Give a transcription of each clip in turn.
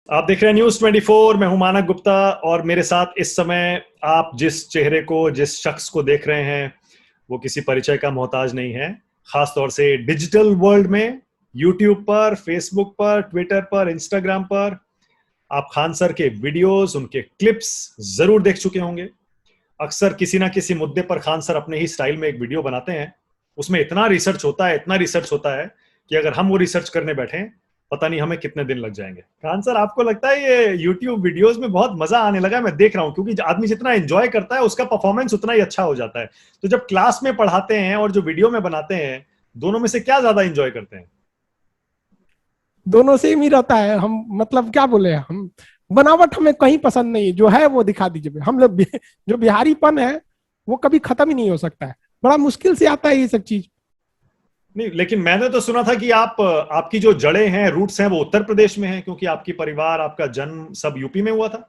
आप देख रहे हैं न्यूज 24। मैं हूं मानक गुप्ता और मेरे साथ इस समय आप जिस चेहरे को, जिस शख्स को देख रहे हैं वो किसी परिचय का मोहताज नहीं है। खास तौर से डिजिटल वर्ल्ड में यूट्यूब पर, फेसबुक पर, ट्विटर पर, इंस्टाग्राम पर आप खान सर के वीडियोस, उनके क्लिप्स जरूर देख चुके होंगे। अक्सर किसी ना किसी मुद्दे पर खान सर अपने ही स्टाइल में एक वीडियो बनाते हैं। उसमें इतना रिसर्च होता है, इतना रिसर्च होता है कि अगर हम वो रिसर्च करने बैठे पता नहीं हमें कितने दिन लग जाएंगे। खान सर, आपको लगता है ये यूट्यूब वीडियोस में बहुत मजा आने लगा है? मैं देख रहा हूं क्योंकि आदमी जितना एंजॉय करता है उसका परफॉर्मेंस उतना ही अच्छा हो जाता है। तो जब क्लास में पढ़ाते हैं और जो वीडियो में बनाते हैं, दोनों में से क्या ज्यादा एंजॉय करते हैं? दोनों सेम ही रहता है। हम मतलब क्या बोले, हम बनावट हमें कहीं पसंद नहीं, जो है वो दिखा दीजिए। हम लोग जो बिहारीपन है वो कभी खत्म ही नहीं हो सकता है। बड़ा मुश्किल से आता है ये सब चीज। नहीं, लेकिन मैंने तो सुना था कि आपकी जो जड़ें हैं, रूट्स हैं, वो उत्तर प्रदेश में हैं, क्योंकि आपकी परिवार, आपका जन्म सब यूपी में हुआ था।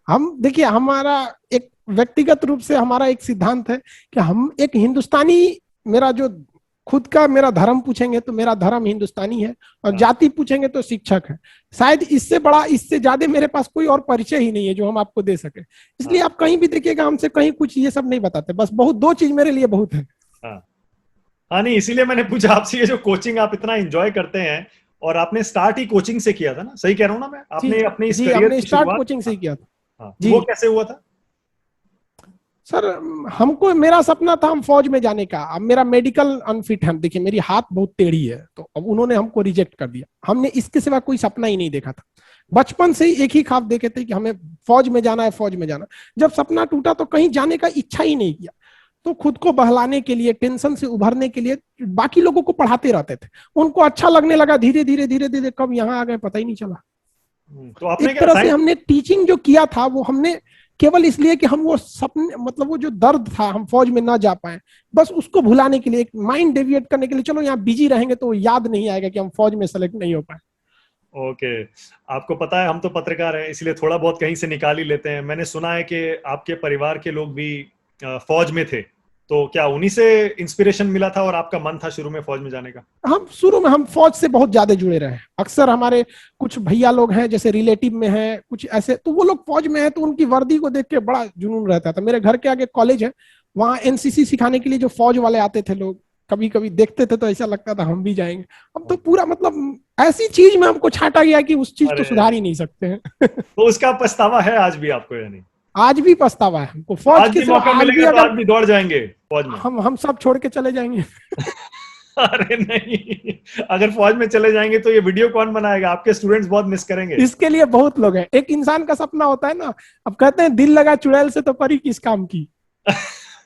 हम देखिए, हमारा एक व्यक्तिगत रूप से हमारा एक सिद्धांत है कि हम एक हिंदुस्तानी, मेरा जो खुद का मेरा धर्म पूछेंगे तो मेरा धर्म हिंदुस्तानी है, और हाँ। जाति पूछेंगे तो शिक्षक है। शायद इससे बड़ा, इससे ज्यादा मेरे पास कोई और परिचय ही नहीं है जो हम आपको दे सके। इसलिए हाँ। आप कहीं भी देखिएगा हमसे कहीं कुछ ये सब नहीं बताते। बस बहुत दो चीज मेरे लिए बहुत है। हाँ। हाँ, नहीं इसीलिए मैंने पूछा आपसे, ये जो कोचिंग आप इतना एंजॉय करते हैं, और आपने स्टार्ट ही कोचिंग से किया था ना? सही कह रहा हूं ना मैं? जी आपने अपनी इस जी, करियर हमने की स्टार्ट शुरुआत। कोचिंग से ही किया था। हाँ, तो जी वो कैसे हुआ था? सर, हमको मेरा सपना था हम फौज में जाने का। अब मेरा मेडिकल अनफिट है, देखिए मेरी हाथ बहुत टेढ़ी है, तो अब उन्होंने हमको रिजेक्ट कर दिया। हमने इसके सिवा कोई सपना ही नहीं देखा था। बचपन से ही एक ही ख्वाब देखे थे कि हमें फौज में जाना है, फौज में जाना। जब सपना टूटा तो कहीं जाने का इच्छा ही नहीं किया। तो खुद को बहलाने के लिए, टेंशन से उभरने के लिए बाकी लोगों को पढ़ाते रहते थे। उनको अच्छा लगने लगा, धीरे धीरे धीरे धीरे कब यहाँ आ गए पता ही नहीं चला। तो आपने एक क्या तरह से साइंस? हमने टीचिंग जो किया था वो हमने केवल इसलिए कि हम वो सपने, मतलब वो जो दर्द था हम फौज में ना जा पाए, बस उसको भुलाने के लिए, एक माइंड डेविएट करने के लिए। चलो यहाँ बिजी रहेंगे तो याद नहीं आएगा कि हम फौज में सेलेक्ट नहीं हो पाए। ओके। आपको पता है हम तो पत्रकार हैं, इसलिए थोड़ा बहुत कहीं से निकाल ही लेते हैं। मैंने सुना है कि आपके परिवार के लोग भी फौज में थे, तो क्या उन्हीं से इंस्पिरेशन मिला था और आपका मन था शुरू में फौज में जाने का? हम शुरू में हम फौज से बहुत ज्यादा जुड़े रहे। अक्सर हमारे कुछ भैया लोग हैं जैसे रिलेटिव में हैं कुछ ऐसे, तो वो लोग फौज में हैं, तो उनकी वर्दी को देख के बड़ा जुनून रहता था। मेरे घर के आगे कॉलेज है, वहाँ एनसीसी सिखाने के लिए जो फौज वाले आते थे लोग, कभी कभी देखते थे तो ऐसा लगता था हम भी जाएंगे। अब तो पूरा मतलब ऐसी चीज में हमको छांटा गया कि उस चीज को अरे, सुधार ही नहीं सकते हैं। तो उसका पछतावा है आज भी आपको या नहीं? आज भी पछतावा है हमको तो फौज आज के भी सिवा। मौका आज भी मिलेगा तो अगर आज भी दौड़ जाएंगे फौज में? हम सब छोड़ के चले जाएंगे। अरे नहीं, अगर फौज में चले जाएंगे तो ये वीडियो कौन बनाएगा? आपके स्टूडेंट्स बहुत मिस करेंगे। इसके लिए बहुत लोग हैं। एक इंसान का सपना होता है ना, अब कहते हैं दिल लगा चुड़ैल से तो परी किस काम की।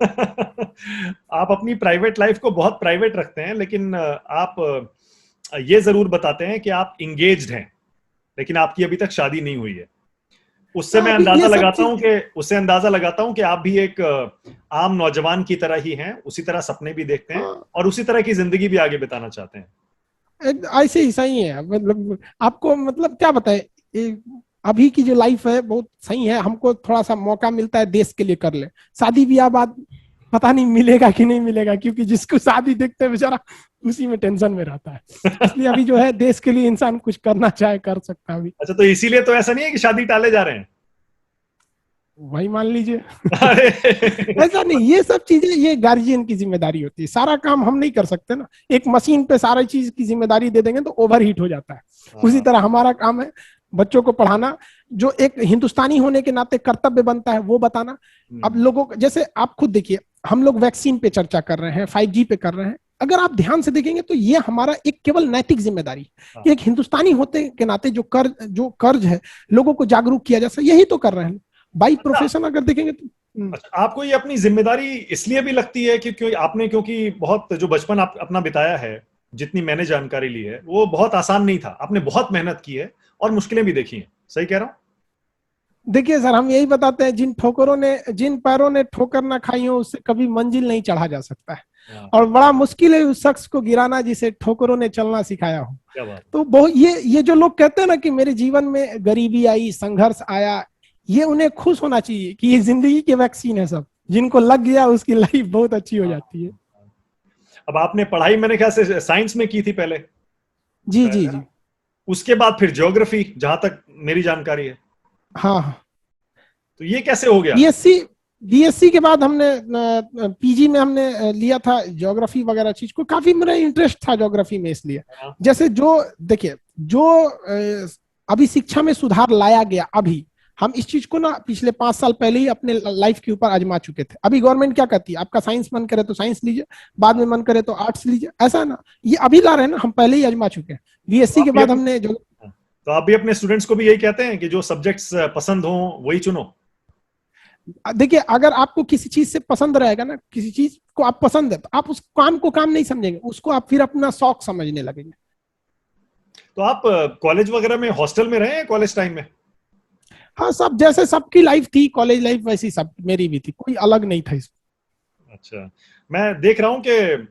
आप अपनी प्राइवेट लाइफ को बहुत प्राइवेट रखते हैं, लेकिन आप ये जरूर बताते हैं कि आप इंगेज्ड हैं, लेकिन आपकी अभी तक शादी नहीं हुई है। उससे मैं अभी अंदाजा ये सब लगाता हूं चीज, कि उससे अंदाजा लगाता हूं कि आप भी एक आम नौजवान की तरह ही हैं, उसी तरह सपने भी देखते हैं हाँ, और उसी तरह की जिंदगी भी आगे बिताना चाहते हैं। ऐसे ही सही है। मतलब आपको मतलब क्या बताए, अभी की जो लाइफ है बहुत सही है। हमको थोड़ा सा मौका मिलता है देश के लिए कर ले। शादी ब्याह बाद पता नहीं मिलेगा कि नहीं मिलेगा, क्योंकि जिसको शादी देखते हैं बेचारा उसी में टेंशन में रहता है। इसलिए अभी जो है देश के लिए इंसान कुछ करना चाहे कर सकता है अभी। अच्छा, तो इसीलिए तो ऐसा नहीं है कि शादी टाले जा रहे हैं? वही मान लीजिए। अरे ऐसा नहीं, ये सब चीजें ये गार्जियन की जिम्मेदारी होती है। सारा काम हम नहीं कर सकते ना। एक मशीन पे सारा चीज की जिम्मेदारी दे देंगे तो ओवर हीट हो जाता है। उसी हाँ। तरह हमारा काम है बच्चों को पढ़ाना, जो एक हिंदुस्तानी होने के नाते कर्तव्य बनता है वो बताना। अब लोगों जैसे आप खुद देखिए, हम लोग वैक्सीन पे चर्चा कर रहे हैं, 5G पे कर रहे हैं। अगर आप ध्यान से देखेंगे तो ये हमारा एक केवल नैतिक जिम्मेदारी है कि हाँ। एक हिंदुस्तानी होते के नाते जो कर्ज है लोगों को जागरूक किया जा सके, यही तो कर रहे हैं। बाई अच्छा। प्रोफेशन अगर देखेंगे तो अच्छा, आपको ये अपनी जिम्मेदारी इसलिए भी लगती है कि क्योंकि बहुत जो बचपन आप अपना बिताया है, जितनी मैंने जानकारी ली है, वो बहुत आसान नहीं था। आपने बहुत मेहनत की है और मुश्किलें भी देखी हैं। सही कह रहा हूं? देखिए सर, हम यही बताते हैं, जिन पैरों ने ठोकर ना खाई हो उससे कभी मंजिल नहीं चढ़ा जा सकता है। हाँ। और बड़ा मुश्किल है उस शख्स को गिराना जिसे ठोकरों ने चलना सिखाया हो। क्या बात है। तो बहुत ये जो लोग कहते हैं ना कि मेरे जीवन में गरीबी आई, संघर्ष आया, ये उन्हें खुश होना चाहिए कि ये जिंदगी के वैक्सीन है। सब जिनको लग गया उसकी लाइफ बहुत अच्छी हो हाँ। जाती है। अब आपने पढ़ाई मेरे ख्याल से साइंस में की थी पहले, जी शायद, जी है जी। ना? उसके बाद फिर ज्योग्राफी, जहां तक मेरी जानकारी है। हाँ, तो ये कैसे हो गया? बीएससी के बाद हमने पीजी में हमने लिया था ज्योग्राफी वगैरह चीज को, काफी मेरा इंटरेस्ट था ज्योग्राफी में, इसलिए हाँ। जैसे जो देखिए जो अभी शिक्षा में सुधार लाया गया, अभी हम इस चीज को ना पिछले 5 साल पहले ही अपने लाइफ के ऊपर आजमा चुके थे। अभी गवर्नमेंट क्या कहती है, आपका साइंस मन करे तो साइंस लीजिए, बाद में मन करे तो आर्ट्स लीजिए, ऐसा है ना, ये अभी ला रहे हैं ना, हम पहले ही आजमा चुके हैं। बीएससी के बाद हमने जो, तो आप भी अपने स्टूडेंट्स को भी यही कहते हैं कि जो सब्जेक्ट्स पसंद हो वही चुनो? देखिए अगर आपको किसी चीज से पसंद रहेगा ना, किसी चीज को आप पसंद है, तो आप उस काम को काम नहीं समझेंगे, उसको आप फिर अपना शौक समझने लगेंगे। तो आप कॉलेज वगैरह में हॉस्टल में रहे हैं कॉलेज टाइम में? हाँ, सब जैसे सबकी लाइफ थी कॉलेज लाइफ, वैसी सब मेरी भी थी, कोई अलग नहीं था इसमें। अच्छा, मैं देख रहा हूं कि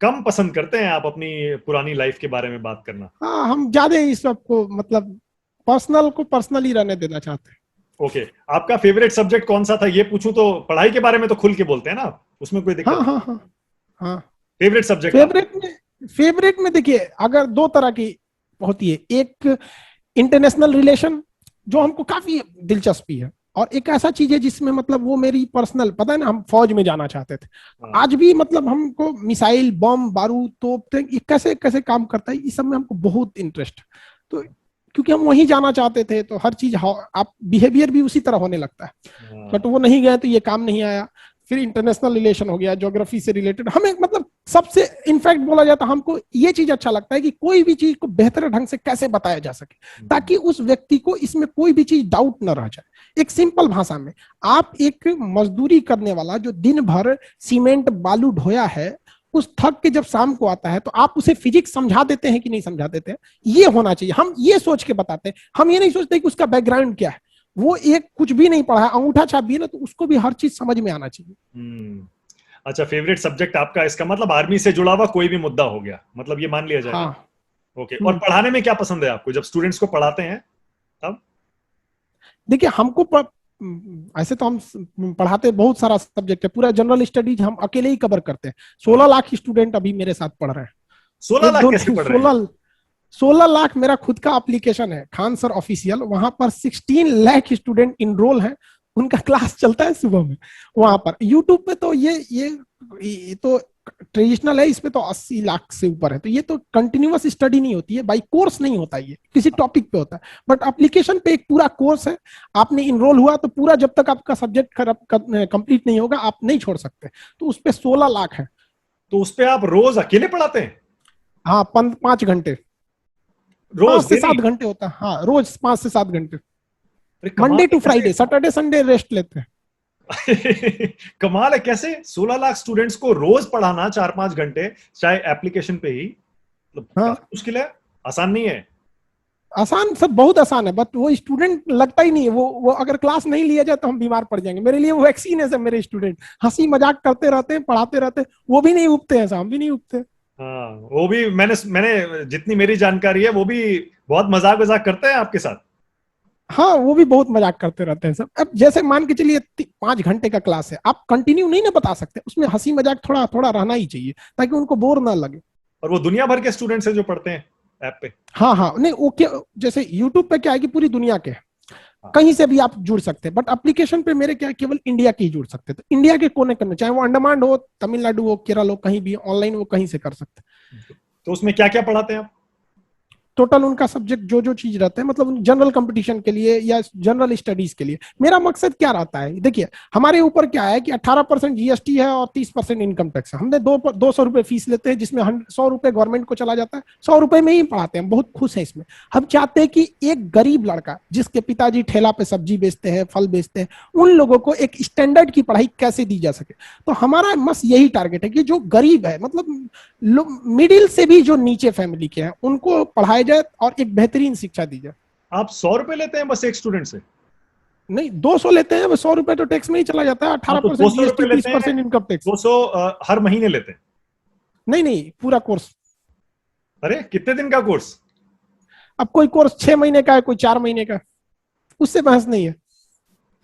कम पसंद करते हैं आप अपनी पुरानी लाइफ के बारे में बात करना। हाँ, हम ज्यादा इस सब को मतलब पर्सनल को पर्सनल ही रहने देना चाहते हैं। ओके, आपका फेवरेट सब्जेक्ट कौन सा था ये पूछूं तो? पढ़ाई के बारे में तो खुल के बोलते हैं ना, उसमें कोई दिक्कत? हाँ हाँ हाँ हाँ। Favourite subject? फेवरेट में देखिए अगर दो तरह की होती है, एक इंटरनेशनल रिलेशन जो हमको काफी दिलचस्पी है, और एक ऐसा चीज है जिसमें मतलब वो मेरी पर्सनल, पता है ना, हम फौज में जाना चाहते थे। आज भी मतलब हमको मिसाइल, बम, बारूद, तोप, ये कैसे कैसे काम करता है, इस सब में हमको बहुत इंटरेस्ट है। तो क्योंकि हम वहीं जाना चाहते थे, तो हर चीज आप बिहेवियर भी उसी तरह होने लगता है। बट वो नहीं गए तो ये काम नहीं आया। फिर इंटरनेशनल रिलेशन हो गया, ज्योग्राफी से रिलेटेड हमें मतलब सबसे इनफैक्ट बोला जाता है, हमको ये चीज अच्छा लगता है कि कोई भी चीज को बेहतर ढंग से कैसे बताया जा सके, ताकि उस व्यक्ति को इसमें कोई भी चीज डाउट न रह जाए। एक सिंपल भाषा में, आप एक मजदूरी करने वाला जो दिन भर सीमेंट बालू ढोया है, उस थक के जब शाम को आता है तो आप उसे फिजिक्स समझा देते हैं कि नहीं समझा देते हैं, ये होना चाहिए। हम ये सोच के बताते हैं, हम ये नहीं सोचते कि उसका बैकग्राउंड क्या है, वो एक कुछ भी नहीं पढ़ा है, अंगूठा छाप भी है ना, तो उसको भी हर चीज समझ में आना चाहिए। अच्छा, फेवरेट सब्जेक्ट आपका, इसका मतलब आर्मी से जुड़ा हुआ कोई भी मुद्दा हो गया, मतलब ये मान लिया जाए? हाँ। ओके, और पढ़ाने में क्या पसंद है आपको जब स्टूडेंट्स को पढ़ाते हैं तब? देखिए हमको ऐसे तो हम पढ़ाते बहुत सारा सब्जेक्ट है, पूरा जनरल स्टडीज हम अकेले ही कवर करते हैं। 16 लाख स्टूडेंट अभी मेरे साथ पढ़ रहे हैं। 16 लाख कैसे पढ़ रहे हैं? 16 लाख मेरा खुद का एप्लीकेशन है, खान सर ऑफिशियल, वहां पर 16 लाख स्टूडेंट इनरोल हैं, उनका क्लास चलता है सुबह में वहां पर। यूट्यूब पे तो ये तो ट्रेडिशनल है, इस पे तो 80 लाख से ऊपर है। तो ये तो कंटिन्यूअस स्टडी नहीं होती है, बाई कोर्स नहीं होता, ये किसी टॉपिक पे होता है। बट एप्लीकेशन पे एक पूरा कोर्स है, आपने इनरोल हुआ तो पूरा जब तक आपका सब्जेक्ट कंप्लीट नहीं होगा आप नहीं छोड़ सकते। तो उस पे 16 लाख है। तो उस पे आप रोज अकेले पढ़ाते हैं? हाँ, 5 घंटे, रोज 5 से 7 घंटे होता है। हाँ, रोज 5 से 7 घंटे, Kamal Monday to Friday, Saturday Sunday rest लेते हैं। कमाल है, कैसे 16 लाख स्टूडेंट्स को रोज पढ़ाना 4-5 घंटे, चाहे एप्लीकेशन पे ही, मतलब हाँ, मुश्किल है, आसान नहीं है। आसान सब बहुत आसान है, बट वो स्टूडेंट लगता ही नहीं है। वो अगर क्लास नहीं लिया जाए तो हम बीमार पड़ जाएंगे। मेरे लिए वो वैक्सीन है सब, मेरे स्टूडेंट हंसी मजाक करते रहते हैं, पढ़ाते रहते हैं, वो भी नहीं उगते हैं, हम भी नहीं उगते। हाँ, वो भी मैंने जितनी मेरी जानकारी है वो भी बहुत मजाक वजाक करते हैं आपके साथ। हाँ, वो भी बहुत मजाक करते रहते हैं सब। अब जैसे मान के चलिए 5 घंटे का क्लास है, आप कंटिन्यू नहीं ना बता सकते, उसमें हंसी मजाक थोड़ा थोड़ा रहना ही चाहिए ताकि उनको बोर ना लगे। और वो दुनिया भर के स्टूडेंट्स हैं जो पढ़ते हैं ऐप पे? हाँ हाँ, नहीं वो क्या, जैसे यूट्यूब पे क्या है कि पूरी दुनिया के कहीं से भी आप जुड़ सकते हैं, बट एप्लीकेशन पे मेरे क्या केवल इंडिया के ही जुड़ सकते हैं। तो इंडिया के कोने कोने, चाहे वो अंडमान हो, तमिलनाडु हो, केरल हो, कहीं भी ऑनलाइन वो कहीं से कर सकते हैं। तो उसमें क्या क्या पढ़ाते हैं आप? टोटल उनका सब्जेक्ट जो जो चीज रहते हैं, मतलब जनरल कंपटीशन के लिए या जनरल स्टडीज के लिए। मेरा मकसद क्या रहता है, देखिए हमारे ऊपर क्या है कि 18% जीएसटी है और 30% इनकम टैक्स है। हमने 200 रुपए फीस लेते हैं, जिसमें 100 रुपए गवर्नमेंट को चला जाता है, 100 रुपए में ही पढ़ाते हैं, बहुत खुश है इसमें। हम चाहते हैं कि एक गरीब लड़का जिसके पिताजी ठेला पे सब्जी बेचते हैं, फल बेचते हैं, उन लोगों को एक स्टैंडर्ड की पढ़ाई कैसे दी जा सके। तो हमारा बस यही टारगेट है कि जो गरीब है, मतलब मिडिल से भी जो नीचे फैमिली के हैं, उनको पढ़ाया जाए और एक बेहतरीन शिक्षा दी जाए। आप 100 रुपए लेते हैं बस एक स्टूडेंट से? नहीं, 200 लेते हैं। 100 रुपए तो टैक्स में ही चला जाता है, 18% जीएसटी, 30% इनकम टैक्स। 200 हर महीने लेते हैं? नहीं, पूरा कोर्स। अरे कितने दिन का कोर्स? अब कोई कोर्स 6 महीने का है, कोई 4 महीने का, उससे बहस नहीं है।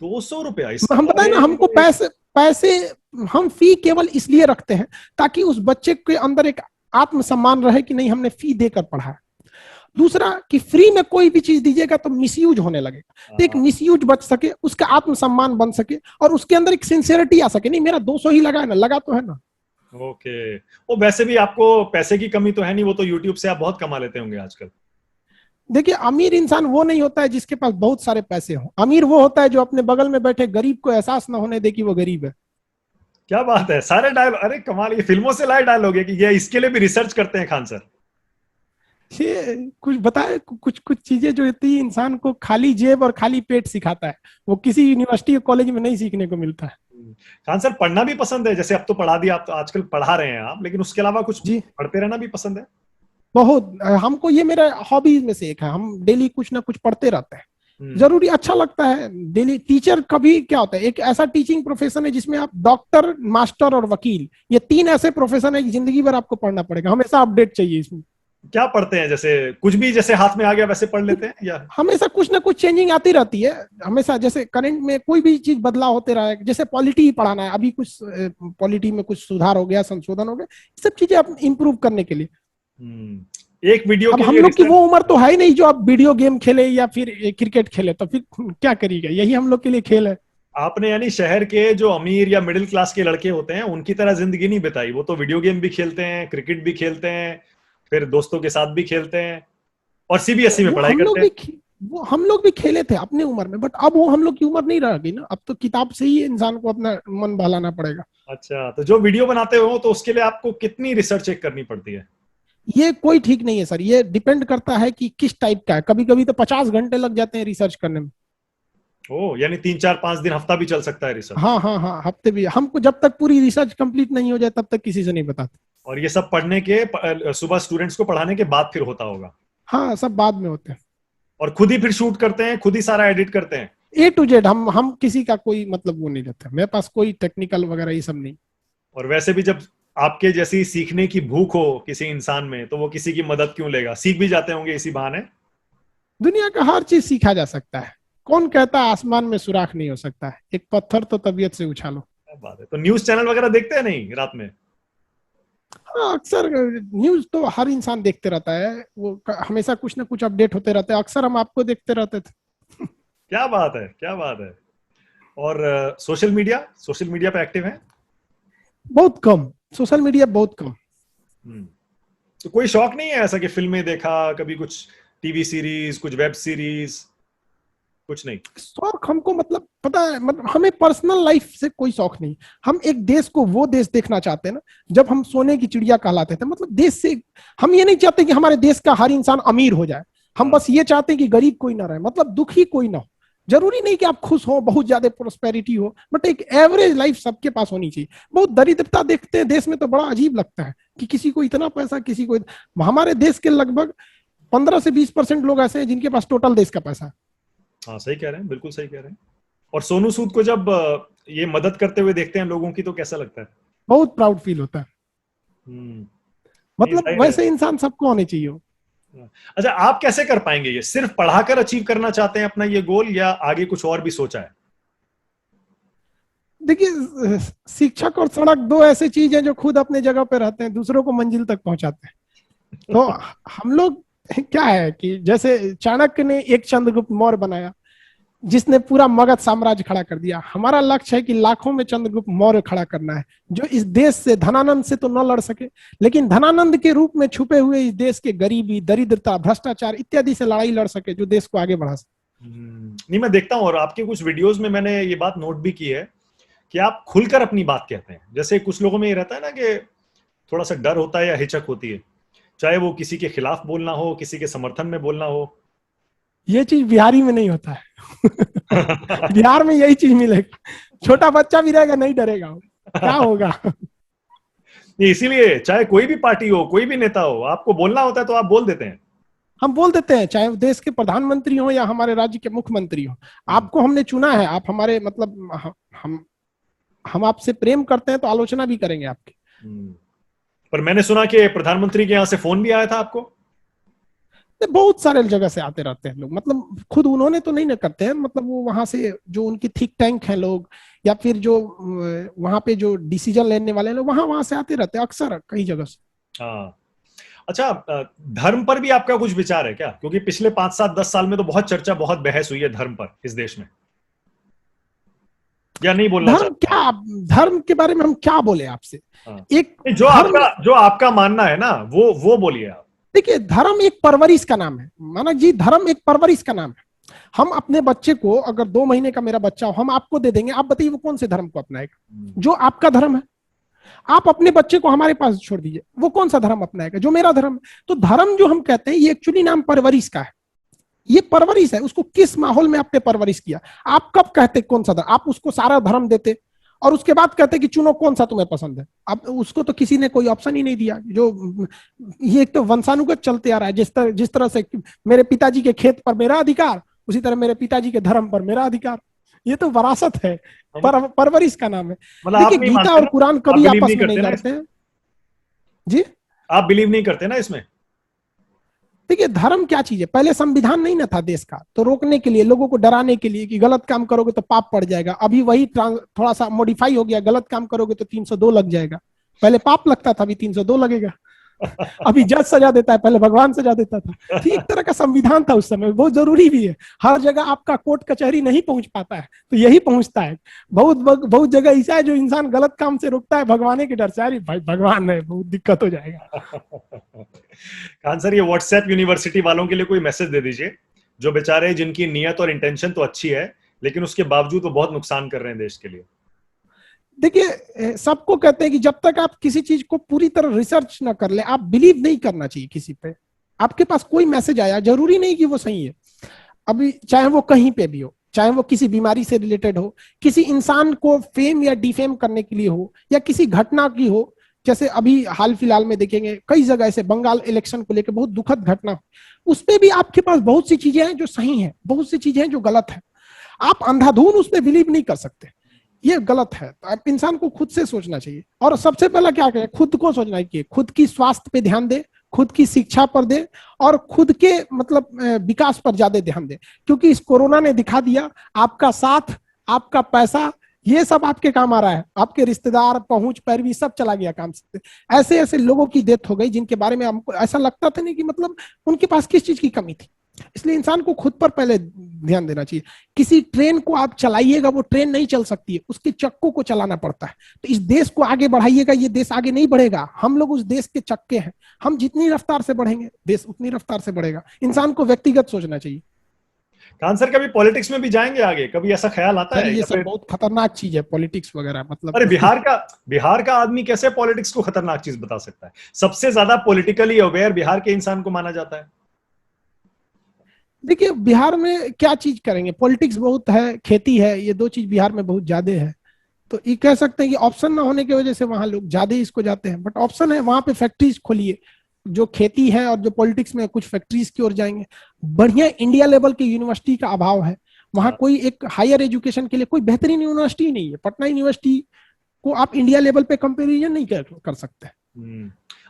200 रुपया? हम बताए ना, हमको पैसे हम फी केवल इसलिए रखते हैं ताकि उस बच्चे के अंदर एक आत्मसम्मान रहे कि नहीं, हमने फी देकर पढ़ा। दूसरा कि फ्री में कोई भी चीज दीजिएगा तो मिसयूज होने लगेगा, तो एक मिसयूज बच सके, उसका आत्मसम्मान बन सके और उसके अंदर एक सिंसियरिटी आ सके, नहीं मेरा 200 ही लगा है ना, लगा तो है ना। ओके, वो वैसे भी आपको पैसे की कमी तो है नहीं, वो तो यूट्यूब से आप बहुत कमा लेते होंगे आजकल। देखिए अमीर इंसान वो नहीं होता है जिसके पास बहुत सारे पैसे हो, अमीर वो होता है जो अपने बगल में बैठे गरीब को एहसास ना होने दे कि वो गरीब है। क्या बात है, सारे डायलॉग, अरे कमाल, ये फिल्मों से लाए डायलॉग है कि ये इसके लिए भी रिसर्च करते हैं खान सर। ये कुछ बताए, कुछ कुछ चीजें जो होती है इंसान को खाली जेब और खाली पेट सिखाता है, वो किसी यूनिवर्सिटी या कॉलेज में नहीं सीखने को मिलता है। खान सर पढ़ना भी पसंद है, जैसे अब तो पढ़ा दिया, आप तो आजकल पढ़ा रहे हैं आप, लेकिन उसके अलावा कुछ जी पढ़ते रहना भी पसंद है? बहुत, हमको ये मेरा हॉबीज में से एक है, हम डेली कुछ ना कुछ पढ़ते रहते हैं, हम्म। जरूरी अच्छा लगता है डेली। टीचर कभी क्या होता है, एक ऐसा टीचिंग प्रोफेशन है जिसमें आप डॉक्टर, मास्टर और वकील, ये तीन ऐसे प्रोफेशन है कि जिंदगी भर आपको पढ़ना पड़ेगा, हमेशा अपडेट चाहिए इसमें। क्या पढ़ते हैं, जैसे कुछ भी जैसे हाथ में आ गया वैसे पढ़ लेते हैं या? हमेशा कुछ ना कुछ चेंजिंग आती रहती है, हमेशा जैसे करंट में कोई भी चीज बदलाव होते रहा है, जैसे पॉलिटी ही पढ़ाना है, अभी कुछ पॉलिटी में कुछ सुधार हो गया, संशोधन हो गया, सब चीजें आप इंप्रूव करने के लिए। एक वीडियो अब के हम लिए लोग की वो उम्र तो है ही नहीं जो आप वीडियो गेम खेले या फिर क्रिकेट खेले, तो फिर क्या करिएगा, यही हम लोग के लिए खेल है। आपने यानी शहर के जो अमीर या मिडिल क्लास के लड़के होते हैं उनकी तरह जिंदगी नहीं बिताई, वो तो वीडियो गेम भी खेलते हैं, क्रिकेट भी खेलते हैं, फिर दोस्तों के साथ भी खेलते हैं और सीबीएसई में वो पढ़ाई हम लोग करते हैं। भी वो हम लोग भी खेले थे अपने उम्र में, बट अब वो हम लोग की उम्र नहीं रह गई ना, अब तो किताब से ही इंसान को अपना मन बहलाना पड़ेगा। अच्छा, तो जो वीडियो बनाते हो तो उसके लिए आपको कितनी रिसर्च चेक करनी पड़ती है? ये कोई ठीक नहीं है सर, ये डिपेंड करता है कि किस टाइप का है, कभी कभी तो 50 घंटे लग जाते हैं रिसर्च करने में। ओ, यानी 3 4 5 दिन, हफ्ता भी चल सकता है रिसर्च? हाँ हाँ हाँ, हफ्ते भी, हमको जब तक पूरी रिसर्च कंप्लीट नहीं हो जाए तब तक किसी से नहीं बताते। और ये सब पढ़ने के सुबह स्टूडेंट्स को पढ़ाने के बाद फिर होता होगा? हाँ सब बाद में होते हैं। और खुद ही फिर शूट करते हैं, खुद ही सारा एडिट करते हैं? A to Z, हम किसी का कोई मतलब वो नहीं रहता, मेरे पास कोई टेक्निकल वगैरह ये सब नहीं। और वैसे भी जब आपके जैसी सीखने की भूख हो किसी इंसान में, तो वो किसी की मदद क्यों लेगा, सीख भी जाते होंगे इसी बहाने। दुनिया का हर चीज सीखा जा सकता है, कौन कहता है आसमान में सुराख नहीं हो सकता है, एक पत्थर तो तबीयत से उछालो। क्या बात है, तो न्यूज चैनल वगैरह देखते हैं नहीं रात में? हाँ अक्सर न्यूज तो हर इंसान देखते रहता है, वो हमेशा कुछ ना कुछ अपडेट होते रहते हैं, अक्सर हम आपको देखते रहते थे। क्या बात है, क्या बात है। और सोशल मीडिया पे एक्टिव है? बहुत कम, सोशल मीडिया बहुत कम। तो कोई शौक नहीं है ऐसा कि फिल्में देखा कभी, कुछ टीवी सीरीज, कुछ वेब सीरीज, कुछ नहीं? शौक हमको मतलब पता है, मतलब हमें पर्सनल लाइफ से कोई शौक नहीं, हम एक देश को वो देश देखना चाहते हैं ना, जब हम सोने की चिड़िया कहलाते थे, मतलब देश से हम ये नहीं चाहते कि हमारे देश का हर इंसान अमीर हो जाए, हम बस ये चाहते हैं कि गरीब कोई ना रहे, मतलब दुखी कोई ना हो। जरूरी नहीं कि आप खुश हो, बहुत ज्यादा प्रोस्पेरिटी हो, बट एक एवरेज लाइफ सबके पास होनी चाहिए। बहुत दरिद्रता देखते हैं देश में तो बड़ा अजीब लगता है कि किसी को इतना पैसा, किसी को हमारे देश के लगभग 15 से 20% लोग ऐसे हैं जिनके पास टोटल देश का पैसा है। हाँ सही कह रहे हैं, बिल्कुल सही कह रहे हैं। और सोनू सूद को जब ये मदद करते हुए देखते हैं लोगों की, तो कैसा लगता है? बहुत प्राउड फील होता है, मतलब वैसे इंसान सबको होने चाहिए। अच्छा, आप कैसे कर पाएंगे ये? सिर्फ पढ़ाकर अचीव करना चाहते हैं अपना ये गोल, या आगे कुछ और भी सोचा है? देखिए शिक्षक और सड़क दो ऐसी चीज है जो खुद अपने जगह पे रहते हैं, दूसरों को मंजिल तक पहुंचाते हैं। तो हम लोग क्या है कि जैसे चाणक्य ने एक चंद्रगुप्त मौर्य बनाया जिसने पूरा मगध साम्राज्य खड़ा कर दिया, हमारा लक्ष्य है कि लाखों में चंद्रगुप्त मौर्य खड़ा करना है, जो इस देश से धनानंद से तो न लड़ सके, लेकिन धनानंद के रूप में छुपे हुए इस देश के गरीबी, दरिद्रता, भ्रष्टाचार इत्यादि से लड़ाई लड़ सके, जो देश को आगे बढ़ा सके। नहीं, मैं देखता हूँ और आपके कुछ वीडियोस में मैंने ये बात नोट भी की है कि आप खुलकर अपनी बात कहते हैं। जैसे कुछ लोगों में ये रहता है ना कि थोड़ा सा डर होता है या हिचक होती है, चाहे वो किसी के खिलाफ बोलना हो, किसी के समर्थन में बोलना हो। ये चीज बिहारी में नहीं होता है। बिहार में यही चीज मिलेगा, छोटा बच्चा भी रहेगा नहीं डरेगा, क्या होगा। इसीलिए चाहे कोई भी पार्टी हो, कोई भी नेता हो, आपको बोलना होता है तो आप बोल देते हैं। हम बोल देते हैं, चाहे देश के प्रधानमंत्री हो या हमारे राज्य के मुख्यमंत्री हो, आपको हमने चुना है, आप हमारे मतलब हम आपसे प्रेम करते हैं तो आलोचना भी करेंगे आपकी। पर मैंने सुना कि प्रधानमंत्री के यहाँ से फोन भी आया था आपको? बहुत सारे जगह से आते रहते हैं लोग, मतलब खुद उन्होंने तो नहीं ना करते हैं, मतलब वो वहां से जो उनकी थिंक टैंक है लोग, या फिर जो वहां पे जो डिसीजन लेने वाले लोग वहां वहां से आते रहते हैं अक्सर कई जगह से। हाँ, अच्छा, धर्म पर भी आपका कुछ विचार है क्या? क्योंकि पिछले 5-7-10 साल में तो बहुत चर्चा, बहुत बहस हुई है धर्म पर इस देश में, या नहीं बोलना धर्म चाहते आप? क्या, धर्म के बारे में हम क्या बोले आपसे? हाँ। एक जो धर्म, आपका जो आपका मानना है ना, वो बोलिए आप। देखिए धर्म एक परवरिश का नाम है मानक जी, धर्म एक परवरिश का नाम है। हम अपने बच्चे को, अगर 2 महीने का मेरा बच्चा हो, हम आपको दे देंगे, आप बताइए वो कौन से धर्म को अपनाएगा? जो आपका धर्म है। आप अपने बच्चे को हमारे पास छोड़ दीजिए, वो कौन सा धर्म अपनाएगा? जो मेरा धर्म है। तो धर्म जो हम कहते हैं, ये एक्चुअली नाम परवरिश का है। ये परवरिश है, उसको किस माहौल में आपने परवरिश किया। आप कब कहते कौन सा धर्म, आप उसको सारा धर्म देते और उसके बाद कहते कि चुनो कौन सा तुम्हें पसंद है। अब उसको तो किसी ने कोई ऑप्शन ही नहीं दिया। जो ये एक तो वंशानुगत चलते आ रहा है, जिस तरह से मेरे पिताजी के खेत पर मेरा अधिकार, उसी तरह मेरे पिताजी के धर्म पर मेरा अधिकार। ये तो विरासत है, परवरिश का नाम है। मतलब आप देखिए नहीं गीता मानते और ना, कुरान आप कभी बिलीव आपस नहीं में नहीं करते ना लड़ते हैं जी। आप बिलीव नहीं करते ना इसमें? देखिए धर्म क्या चीज है, पहले संविधान नहीं ना था देश का, तो रोकने के लिए, लोगों को डराने के लिए कि गलत काम करोगे तो पाप पड़ जाएगा। अभी वही थोड़ा सा मॉडिफाई हो गया, गलत काम करोगे तो 302 लग जाएगा। पहले पाप लगता था, अभी 302 लगेगा। अभी जज सजा देता है, पहले भगवान सजा देता था। तो एक तरह का संविधान था उस समय, बहुत जरूरी भी है। हर जगह आपका कोर्ट कचहरी नहीं पहुंच पाता है, तो यही पहुंचता है। बहुत बहुत जगह ऐसा है जो इंसान गलत काम से रुकता है भगवान के डर से। अरे भाई भगवान है, बहुत दिक्कत हो जाएगा। खान सर, ये व्हाट्सएप यूनिवर्सिटी वालों के लिए कोई मैसेज दे दीजिए, जो बेचारे, जिनकी नियत और इंटेंशन तो अच्छी है, लेकिन उसके बावजूद वो बहुत नुकसान कर रहे हैं देश के लिए। देखिए सबको कहते हैं कि जब तक आप किसी चीज को पूरी तरह रिसर्च ना कर ले, आप बिलीव नहीं करना चाहिए किसी पे। आपके पास कोई मैसेज आया, जरूरी नहीं कि वो सही है। अभी चाहे वो कहीं पे भी हो, चाहे वो किसी बीमारी से रिलेटेड हो, किसी इंसान को फेम या डिफेम करने के लिए हो, या किसी घटना की हो। जैसे अभी हाल फिलहाल में देखेंगे कई जगह ऐसे बंगाल इलेक्शन को लेकर बहुत दुखद घटना, उस पर भी आपके पास बहुत सी चीजें हैं जो सही हैं, बहुत सी चीजें हैं जो गलत है। आप अंधाधुन उस पर बिलीव नहीं कर सकते, ये गलत है। तो आप इंसान को खुद से सोचना चाहिए, और सबसे पहला क्या करें, खुद को सोचना चाहिए। खुद की स्वास्थ्य पे ध्यान दे, खुद की शिक्षा पर दे, और खुद के मतलब विकास पर ज्यादा ध्यान दे। क्योंकि इस कोरोना ने दिखा दिया, आपका साथ, आपका पैसा, ये सब आपके काम आ रहा है। आपके रिश्तेदार, पहुंच, पैरवी सब चला गया काम से। ऐसे ऐसे लोगों की डेथ हो गई जिनके बारे में हमको ऐसा लगता था नहीं कि मतलब उनके पास किस चीज की कमी थी। इसलिए इंसान को खुद पर पहले ध्यान देना चाहिए। किसी ट्रेन को आप चलाइएगा, वो ट्रेन नहीं चल सकती है, उसके चक्कों को चलाना पड़ता है। तो इस देश को आगे बढ़ाइएगा, ये देश आगे नहीं बढ़ेगा। हम लोग उस देश के चक्के हैं, हम जितनी रफ्तार से बढ़ेंगे देश उतनी रफ्तार से बढ़ेगा। इंसान को व्यक्तिगत सोचना चाहिए। खान सर, कभी पॉलिटिक्स में भी जाएंगे आगे? कभी ऐसा ख्याल आता सर है, ये या सब फिर? बहुत खतरनाक चीज है, पॉलिटिक्स वगैरह मतलब। अरे, बिहार का आदमी कैसे पॉलिटिक्स को खतरनाक चीज बता सकता है? सबसे ज्यादा पॉलिटिकली अवेयर बिहार के इंसान को माना जाता है। देखिए बिहार में क्या चीज करेंगे, पॉलिटिक्स बहुत है, खेती है, ये दो चीज बिहार में बहुत ज्यादा है। तो ये कह सकते हैं कि ऑप्शन ना होने की वजह से वहां लोग ज्यादा इसको जाते हैं। बट ऑप्शन है, वहां पे फैक्ट्रीज खोलिए, जो खेती है और जो पॉलिटिक्स में कुछ फैक्ट्रीज की ओर जाएंगे। बढ़िया इंडिया लेवल की यूनिवर्सिटी का अभाव है वहां। कोई एक हायर एजुकेशन के लिए कोई बेहतरीन यूनिवर्सिटी नहीं है। पटना यूनिवर्सिटी को आप इंडिया लेवल पे कंपेरिजन नहीं कर सकते।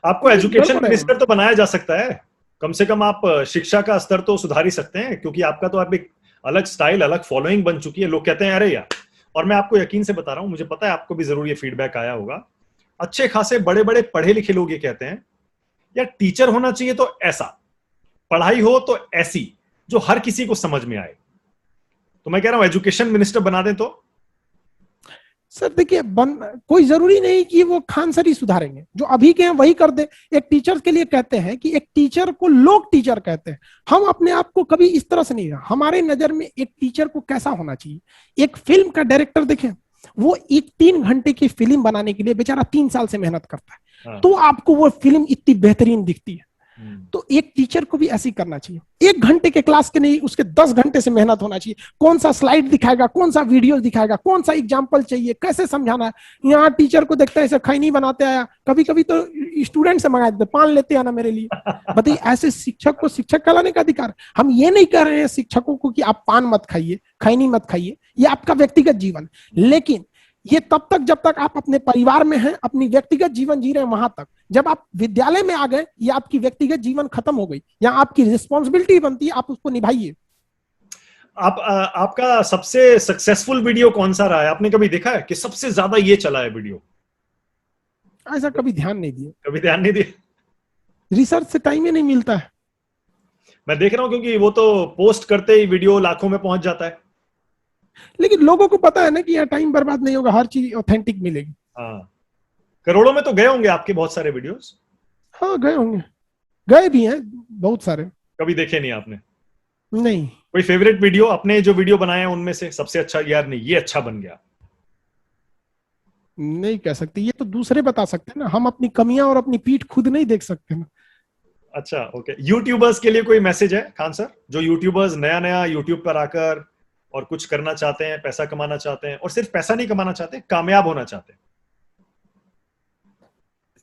आपको एजुकेशन गड़बड़ है। मिनिस्टर तो बनाया जा सकता है, कम से कम आप शिक्षा का स्तर तो सुधार ही सकते हैं, क्योंकि आपका तो आप एक अलग स्टाइल, अलग फॉलोइंग बन चुकी है। लोग कहते हैं अरे यार, और मैं आपको यकीन से बता रहा हूं, मुझे पता है आपको भी जरूर ये फीडबैक आया होगा। अच्छे खासे बड़े बड़े पढ़े लिखे लोग ये कहते हैं, यार टीचर होना चाहिए तो ऐसा, पढ़ाई हो तो ऐसी, जो हर किसी को समझ में आए। तो मैं कह रहा हूं एजुकेशन मिनिस्टर बना दें तो। सर देखिए कोई जरूरी नहीं कि वो खान सर ही सुधारेंगे, जो अभी के हैं वही कर दे। एक टीचर के लिए कहते हैं कि एक टीचर को लोग टीचर कहते हैं। हम अपने आप को कभी इस तरह से नहीं, हमारे नजर में एक टीचर को कैसा होना चाहिए। एक फिल्म का डायरेक्टर देखें, वो एक 3 घंटे की फिल्म बनाने के लिए बेचारा 3 साल से मेहनत करता है, तो आपको वो फिल्म इतनी बेहतरीन दिखती है। तो एक टीचर को भी ऐसी करना चाहिए। 1 घंटे के क्लास के नहीं, उसके 10 घंटे से मेहनत होना चाहिए। कौन सा स्लाइड दिखाएगा, कौन सा वीडियो दिखाएगा, कौन सा एग्जाम्पल चाहिए, कैसे समझाना है। यहाँ टीचर को देखता है ऐसे खैनी बनाते आया, कभी कभी तो स्टूडेंट से मंगा देते, पान लेते आना मेरे लिए। बताइए, ऐसे शिक्षक को शिक्षक कहलाने का अधिकार। हम ये नहीं कह रहे हैं शिक्षकों को कि आप पान मत खाइए, खैनी मत खाइए, ये आपका व्यक्तिगत जीवन। लेकिन ये तब तक जब तक आप अपने परिवार में हैं, अपनी व्यक्तिगत जीवन जी रहे हैं, वहां तक। जब आप विद्यालय में आ गए, ये आपकी व्यक्तिगत जीवन खत्म हो गई। यहाँ आपकी रिस्पॉन्सिबिलिटी बनती है, आप उसको निभाइए। आपका सबसे सक्सेसफुल वीडियो कौन सा रहा है? आपने कभी देखा है कि सबसे ज्यादा ये चला है वीडियो? ऐसा कभी ध्यान नहीं दिए। कभी ध्यान नहीं दिया? रिसर्च से टाइम ही नहीं मिलता है। मैं देख रहा हूँ क्योंकि वो तो पोस्ट करते ही वीडियो लाखों में पहुंच जाता है। लेकिन लोगों को पता है ना कि यहाँ टाइम बर्बाद नहीं होगा, हर चीज ऑथेंटिक मिलेगी। हाँ, करोड़ों में तो गए होंगे आपके बहुत सारे वीडियोस। हाँ गए होंगे, गए भी हैं बहुत सारे। कभी देखे नहीं आपने? नहीं। कोई फेवरेट वीडियो, अपने जो वीडियो बनाए हैं उनमें से सबसे अच्छा, यार नहीं ये अच्छा बन गया? नहीं कह सकते, ये तो दूसरे बता सकते हैं ना, हम अपनी कमियां और अपनी पीठ खुद नहीं देख सकते ना। अच्छा, ओके। यूट्यूबर्स के लिए कोई मैसेज है खान सर? जो यूट्यूबर्स नया नया यूट्यूब पर आकर और कुछ करना चाहते हैं, पैसा कमाना चाहते हैं, और सिर्फ पैसा नहीं कमाना चाहते, कामयाब होना चाहते हैं।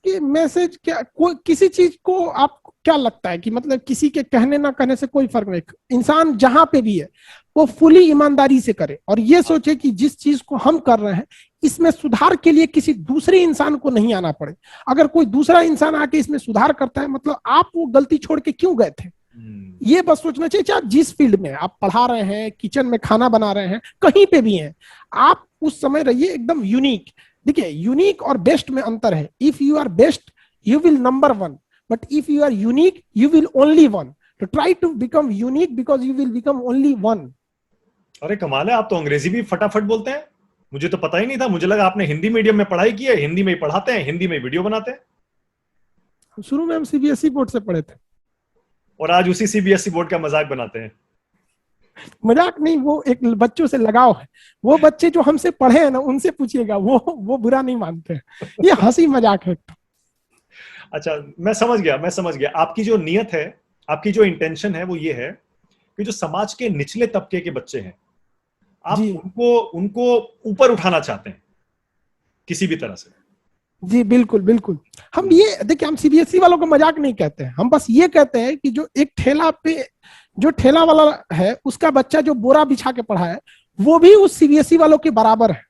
कि मैसेज क्या, कोई किसी चीज को आपको क्या लगता है कि मतलब किसी के कहने ना कहने से कोई फर्क नहीं, इंसान जहां पे भी है वो फुली ईमानदारी से करे और ये सोचे कि जिस चीज को हम कर रहे हैं इसमें सुधार के लिए किसी दूसरे इंसान को नहीं आना पड़े। अगर कोई दूसरा इंसान आके इसमें सुधार करता है मतलब आप वो गलती छोड़ के क्यों गए थे, ये बस सोचना चाहिए। चाहे जिस फील्ड में आप पढ़ा रहे हैं, किचन में खाना बना रहे हैं, कहीं पे भी हैं, आप उस समय रहिए एकदम यूनिक। देखिए यूनिक और बेस्ट में अंतर है। If you are best you will number one, but if you are unique you will only one. तो try to become unique because you will become only one. अरे कमाल है, आप तो अंग्रेजी भी फटाफट बोलते हैं। मुझे तो पता ही नहीं था, मुझे लगा आपने हिंदी मीडियम में पढ़ाई की है, हिंदी में ही पढ़ाते हैं, हिंदी में वीडियो बनाते हैं। शुरू में हम सीबीएसई बोर्ड से पढ़े थे और आज उसी सीबीएसई बोर्ड का मजाक बनाते हैं। मजाक नहीं, वो एक बच्चों से लगाव है। वो बच्चे जो हमसे पढ़े हैं ना उनसे पूछिएगा, वो बुरा नहीं मानते हैं, ये हंसी मजाक है। अच्छा, मैं समझ गया आपकी जो नियत है, आपकी जो इंटेंशन है वो ये है कि जो समाज के निचले तबके के बच्चे हैं आप उनको ऊपर उठाना चाहते हैं किसी भी तरह से। जी बिल्कुल बिल्कुल। हम ये देखिए, हम सीबीएसई वालों को मजाक नहीं कहते हैं, हम बस ये कहते हैं कि जो एक ठेला पे जो ठेला वाला है उसका बच्चा जो बोरा बिछा के पढ़ा है वो भी उस सीबीएसई वालों के बराबर है।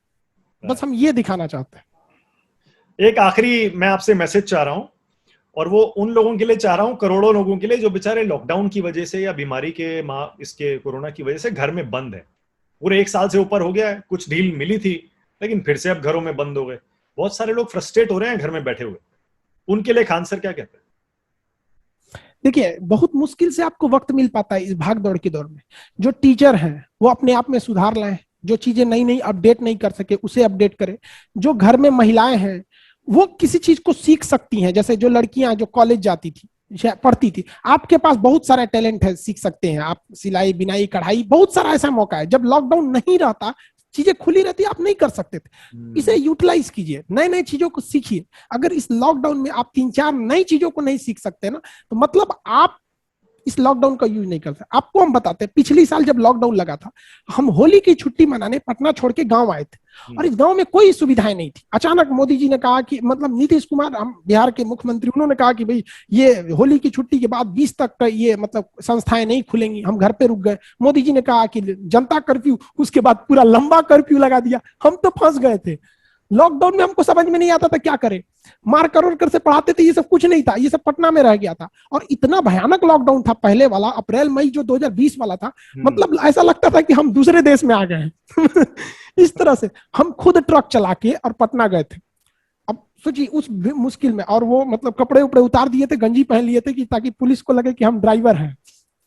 बस हम ये दिखाना चाहते हैं। एक आखिरी मैं आपसे मैसेज चाह रहा हूं, और वो उन लोगों के लिए चाह रहा हूं, करोड़ों लोगों के लिए जो बेचारे लॉकडाउन की वजह से या बीमारी के इसके कोरोना की वजह से घर में बंद है। पूरे 1 साल से ऊपर हो गया है, कुछ ढील मिली थी लेकिन फिर से अब घरों में बंद हो गए। बहुत सारे लोग फ्रस्ट्रेट हो रहे हैं घर में बैठे हुए। उनके लिए खान सर क्या कहते हैं? देखिए बहुत मुश्किल से आपको वक्त मिल पाता है इस भाग दौड़ के दौर में। जो टीचर हैं वो अपने आप में सुधार लाएं, जो चीजें नई नई अपडेट नहीं कर सके उसे अपडेट करें। जो घर में महिलाएं हैं वो किसी चीज को सीख सकती हैं, जैसे जो लड़कियां जो कॉलेज जाती थी पढ़ती थी, आपके पास बहुत सारा टैलेंट है, सीख सकते हैं आप, सिलाई बिनाई कढ़ाई, बहुत सारा ऐसा मौका है। जब लॉकडाउन नहीं रहता, चीजें खुली रहती, आप नहीं कर सकते थे, इसे यूटिलाइज कीजिए, नए नए चीजों को सीखिए। अगर इस लॉकडाउन में आप 3-4 नई चीजों को नहीं सीख सकते ना तो मतलब आप इस लॉकडाउन का यूज नहीं करते। आपको हम बताते हैं, पिछली साल जब लॉकडाउन लगा था हम होली की छुट्टी मनाने पटना छोड़ के गांव आए थे और इस गांव में कोई सुविधाएं नहीं थी। अचानक मोदी जी ने कहा कि मतलब नीतीश कुमार, हम बिहार के मुख्यमंत्री, उन्होंने कहा कि भाई ये होली की छुट्टी के बाद 20 तक का ये मतलब संस्थाएं नहीं खुलेंगी, हम घर पे रुक गए। मोदी जी ने कहा कि जनता कर्फ्यू, उसके बाद पूरा लंबा कर्फ्यू लगा दिया। हम तो फंस गए थे लॉकडाउन में, हमको समझ में नहीं आता था क्या करें। मार कर से पढ़ाते थे, ये सब कुछ नहीं था, ये सब पटना में रह गया था। और इतना भयानक लॉकडाउन था पहले वाला, अप्रैल मई जो 2020 वाला था, मतलब ऐसा लगता था कि हम दूसरे देश में आ गए हैं। इस तरह से हम खुद ट्रक चला के और पटना गए थे। अब सोचिए उस मुश्किल में, और वो मतलब कपड़े उपड़े उतार दिए थे, गंजी पहन लिए थे कि ताकि पुलिस को लगे कि हम ड्राइवर हैं,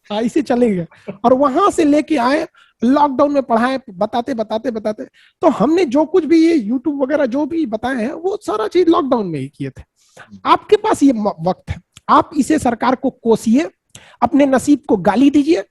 ऐसे चले गए। और वहां से लेके आए, लॉकडाउन में पढ़ाए, बताते बताते बताते। तो हमने जो कुछ भी ये यूट्यूब वगैरह जो भी बताए हैं वो सारा चीज लॉकडाउन में ही किए थे। आपके पास ये वक्त है, आप इसे सरकार को कोसिए, अपने नसीब को गाली दीजिए,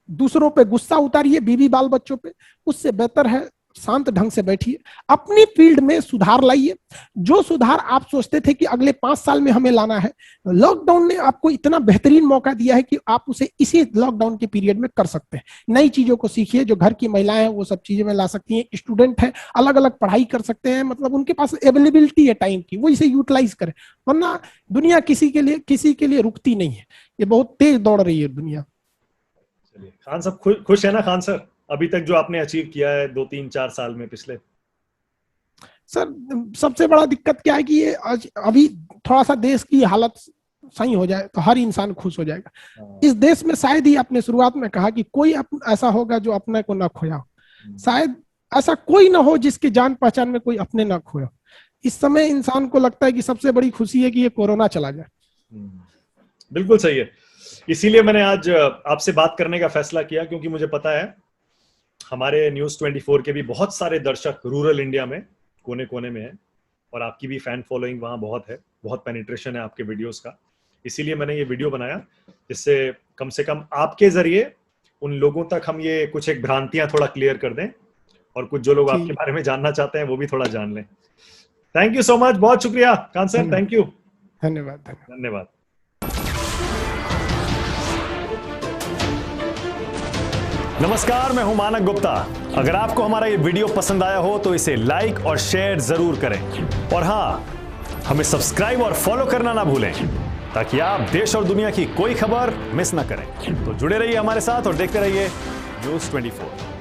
दूसरों पे गुस्सा उतारिए, बीवी बाल बच्चों पे। उससे बेहतर है शांत ढंग से बैठिए, अपनी फील्ड में सुधार लाइए। जो सुधार आप सोचते थे कि अगले 5 साल में हमें लाना है, लॉकडाउन ने आपको इतना बेहतरीन मौका दिया है कि आप उसे इसी लॉकडाउन के पीरियड में कर सकते हैं। नई चीजों को सीखिए, जो घर की महिलाएं हैं वो सब चीजें में ला सकती हैं, स्टूडेंट है अलग अलग पढ़ाई कर सकते हैं, मतलब उनके पास अवेलेबिलिटी है टाइम की, वो इसे यूटिलाइज करें। वरना दुनिया किसी के लिए रुकती नहीं है, ये बहुत तेज दौड़ रही है दुनिया। चलिए खान साहब, खुश है ना खान सर अभी तक जो आपने अचीव किया है 2-3-4 साल में पिछले? सर सबसे बड़ा दिक्कत क्या है कि ये अभी थोड़ा सा देश की हालत सही हो जाए तो हर इंसान खुश हो जाएगा। इस देश में शायद ही आपने शुरुआत में कहा कि कोई ऐसा होगा जो अपने को ना खोया हो, शायद ऐसा कोई ना हो जिसके जान पहचान में कोई अपने ना खोया। इस समय इंसान को लगता है कि सबसे बड़ी खुशी है कि ये कोरोना चला जाए। बिल्कुल सही है। इसीलिए मैंने आज आपसे बात करने का फैसला किया, क्योंकि मुझे पता है हमारे न्यूज़ 24 के भी बहुत सारे दर्शक रूरल इंडिया में कोने कोने में हैं, और आपकी भी फैन फॉलोइंग वहाँ बहुत है, बहुत पेनिट्रेशन है आपके वीडियोस का। इसीलिए मैंने ये वीडियो बनाया, जिससे कम से कम आपके जरिए उन लोगों तक हम ये कुछ एक भ्रांतियां थोड़ा क्लियर कर दें, और कुछ जो लोग आपके बारे में जानना चाहते हैं वो भी थोड़ा जान लें। थैंक यू सो मच, बहुत शुक्रिया कान सर, थैंक यू। धन्यवाद। धन्यवाद। नमस्कार, मैं हूं मानक गुप्ता। अगर आपको हमारा ये वीडियो पसंद आया हो तो इसे लाइक और शेयर जरूर करें, और हाँ, हमें सब्सक्राइब और फॉलो करना ना भूलें, ताकि आप देश और दुनिया की कोई खबर मिस ना करें। तो जुड़े रहिए हमारे साथ और देखते रहिए न्यूज़ 24।